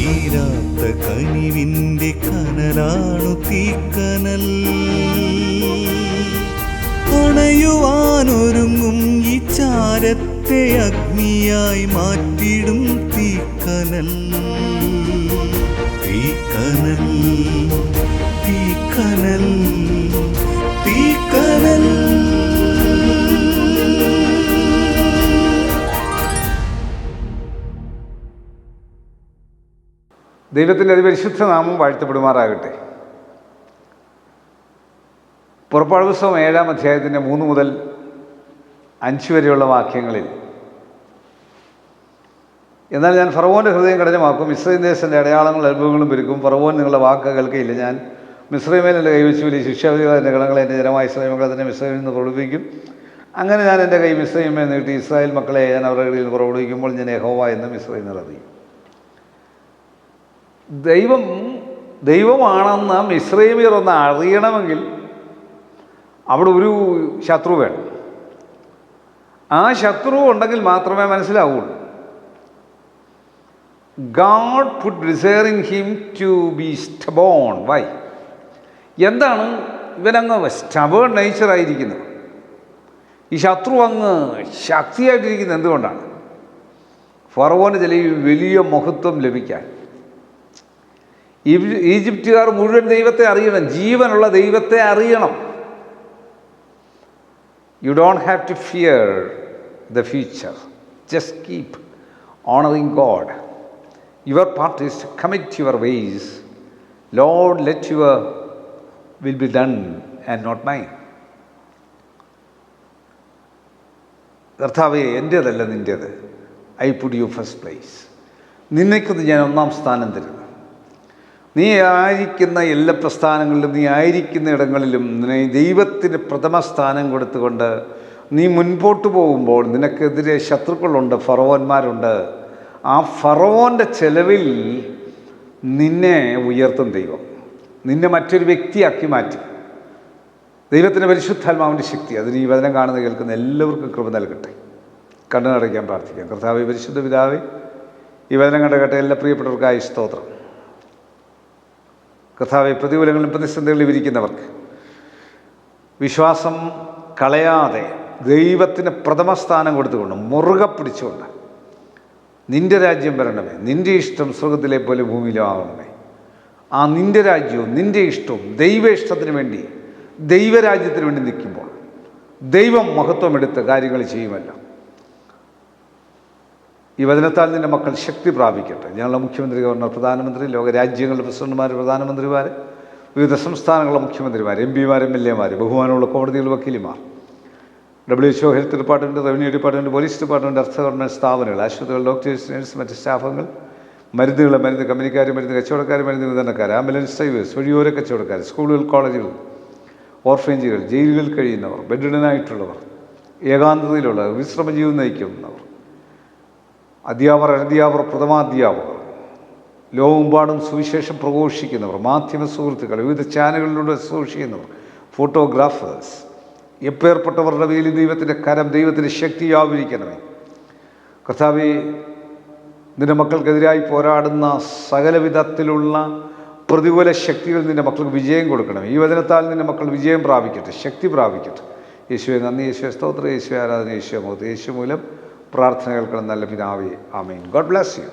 തീരാത്ത കനിവിൻ്റെ കനലാണു തീക്കനൽ. അണയുവാനൊരുങ്ങും ഈ ചാരത്തെ അഗ്നിയായി മാറ്റിടും തീക്കനൽ. തീക്കനൽ, തീക്കനൽ, തീക്കനൽ. ദൈവത്തിൻ്റെ അതിപരിശുദ്ധ നാമം വാഴ്ത്തപ്പെടുമാറാകട്ടെ. പുറപ്പാട് പുസ്തകം 7-ാം അധ്യായത്തിൻ്റെ 3 മുതൽ 5 വരെയുള്ള വാക്യങ്ങളിൽ, എന്നാൽ ഞാൻ ഫറവോൻ്റെ ഹൃദയം കഠിനമാക്കും, മിസ്രയീം ദേശത്തിൻ്റെ അടയാളങ്ങളും അത്ഭുതങ്ങളും പെരുക്കും. ഫറവോൻ നിങ്ങളുടെ വാക്ക് കേൾക്കുകയില്ല. ഞാൻ മിസ്രയീമിൽ എൻ്റെ കൈവച്ചു വലിയ ശിക്ഷാവിധികൾ എൻ്റെ ഗണങ്ങളെ എൻ്റെ ജനമായ ഇസ്രായേൽ മക്കളെ തന്നെ മിസ്രയീമിൽ നിന്ന് പുറപ്പെടുവിക്കും. അങ്ങനെ ഞാൻ എൻ്റെ കൈ മിസ്രയീമിൽ നീട്ടി ഇസ്രായേൽ മക്കളെ ഞാൻ അവരുടെ കയ്യിൽ നിന്ന് പുറപ്പെടുവിക്കുമ്പോൾ ഞാൻ യഹോവ എന്ന് മിസ്രയീമിൽ അറിയും. ദൈവമാണെന്ന് മിസ്രയീമ്യർ ഒന്ന് അറിയണമെങ്കിൽ അവിടെ ഒരു ശത്രു വേണം. ആ ശത്രു ഉണ്ടെങ്കിൽ മാത്രമേ മനസ്സിലാവുള്ളൂ. God put desire in him to be stubborn. Why? എന്താണ് ഇവനങ്ങ് സ്റ്റബേൺ നേച്ചറായിരിക്കുന്നത്? ഈ ശത്രു അങ്ങ് ശക്തിയായിട്ടിരിക്കുന്നത് എന്തുകൊണ്ടാണ്? ഫറവോന് ചില വലിയ മഹത്വം ലഭിക്കാൻ. ഈജിപ്തുകാർ മുഴുവൻ ദൈവത്തെ അറിയണം, ജീവനുള്ള ദൈവത്തെ അറിയണം. You don't have to fear the future. Just keep honoring God. Your part is to commit your ways. Lord, let your will be done and not mine. കർത്താവേ, എൻ്റേതല്ല നിൻ്റേത്. I put you first place. നിന്നേക്കൊന്ന് ഞാൻ 1-ാം സ്ഥാനം തരുന്നു. നീ ആയിരിക്കുന്ന എല്ലാ പ്രസ്ഥാനങ്ങളിലും, നീ ആയിരിക്കുന്ന ഇടങ്ങളിലും ദൈവത്തിന് പ്രഥമ സ്ഥാനം കൊടുത്തുകൊണ്ട് നീ മുൻപോട്ട് പോകുമ്പോൾ നിനക്കെതിരെ ശത്രുക്കളുണ്ട്, ഫറവോന്മാരുണ്ട്. ആ ഫറവോൻ്റെ ചെലവിൽ നിന്നെ ഉയർത്തും ദൈവം. നിന്നെ മറ്റൊരു വ്യക്തിയാക്കി മാറ്റി. ദൈവത്തിൻ്റെ പരിശുദ്ധാത്മാവിൻ്റെ ശക്തി അതിന് ഈ വചനം കാണുന്ന കേൾക്കുന്ന എല്ലാവർക്കും കൃപ നൽകട്ടെ. കണ്ണു നടയ്ക്കാൻ പ്രാർത്ഥിക്കാം. കർത്താവേ, പരിശുദ്ധ പിതാവേ, ഈ വചനം കണ്ടകട്ടെ എല്ലാ പ്രിയപ്പെട്ടവർക്കായി സ്തോത്രം. കർത്താവെ, പ്രതികൂലങ്ങളിലും പ്രതിസന്ധികളിലും ഇരിക്കുന്നവർക്ക് വിശ്വാസം കളയാതെ ദൈവത്തിന് പ്രഥമ സ്ഥാനം കൊടുത്തുകൊണ്ട് മുറുകെ പിടിച്ചുകൊണ്ട് നിൻ്റെ രാജ്യം വരണമേ, നിൻ്റെ ഇഷ്ടം സ്വർഗത്തിലെ പോലെ ഭൂമിയിലും ആകണമേ. ആ നിൻ്റെ രാജ്യവും നിൻ്റെ ഇഷ്ടവും ദൈവ ഇഷ്ടത്തിന് വേണ്ടി, ദൈവരാജ്യത്തിന് വേണ്ടി നിൽക്കുമ്പോൾ ദൈവം മഹത്വം എടുത്ത് കാര്യങ്ങൾ ചെയ്യുമല്ലോ. ഈ വചനത്താൽ നിൻ്റെ മക്കൾ ശക്തി പ്രാപിക്കട്ടെ. ഞങ്ങളുടെ മുഖ്യമന്ത്രി, ഗവർണർ, പ്രധാനമന്ത്രി, ലോകരാജ്യങ്ങളുടെ പ്രസിഡന്റുമാർ, പ്രധാനമന്ത്രിമാർ, വിവിധ സംസ്ഥാനങ്ങളുടെ മുഖ്യമന്ത്രിമാർ, MP-മാർ, MLA-മാർ, ബഹുമാനമുള്ള കോടതികൾ, വക്കീലുമാർ, WHO, health department, revenue department, police department, അർദ്ധ ഗവൺമെൻറ് സ്ഥാപനങ്ങൾ, ആശുപത്രികൾ, ഡോക്ടേഴ്സ്, നേഴ്സ്, മറ്റ് സ്റ്റാഫുകൾ, മരുന്നുകൾ, മരുന്ന് കമ്പനിക്കാർ, മരുന്ന് കച്ചവടക്കാർ, മരുന്ന് വിതരണക്കാർ, ആംബുലൻസ് ഡ്രൈവേഴ്സ്, വഴിയോര കച്ചവടക്കാർ, സ്കൂളുകൾ, കോളേജുകൾ, ഓർഫനേജുകൾ, ജയിലുകളിൽ കഴിയുന്നവർ, ബെഡ്രിഡനായിട്ടുള്ളവർ, ഏകാന്തതയിലുള്ളവർ, വിശ്രമജീവൻ നയിക്കുന്നവർ, അധ്യാപകർ, അനധ്യാപകർ, പ്രഥമാധ്യാപകർ, ലോകമെമ്പാടും സുവിശേഷം പ്രഘോഷിക്കുന്നവർ, മാധ്യമ സുഹൃത്തുക്കൾ, വിവിധ ചാനലുകളിലൂടെ സൂക്ഷിക്കുന്നവർ, ഫോട്ടോഗ്രാഫേഴ്സ്, എപ്പേർപ്പെട്ടവരുടെ മേലിൽ ദൈവത്തിൻ്റെ കരം, ദൈവത്തിൻ്റെ ശക്തി വ്യാപരിക്കണമേ. കർത്താവേ, നിൻ്റെ മക്കൾക്കെതിരായി പോരാടുന്ന സകലവിധത്തിലുള്ള പ്രതികൂല ശക്തികൾ നിൻ്റെ മക്കൾക്ക് വിജയം കൊടുക്കണം. ഈ വചനത്താൽ നിൻ്റെ മക്കൾ വിജയം പ്രാപിക്കട്ടെ, ശക്തി പ്രാപിക്കട്ടെ. യേശുവെ നന്ദി, യേശുവെ സ്തോത്രം, യേശുവെ ആരാധന, യേശുവെ മഹത്വം. യേശു മൂലം പ്രാർത്ഥന കേൾക്കണം നല്ല പിതാവേ. ആമേൻ. God bless U.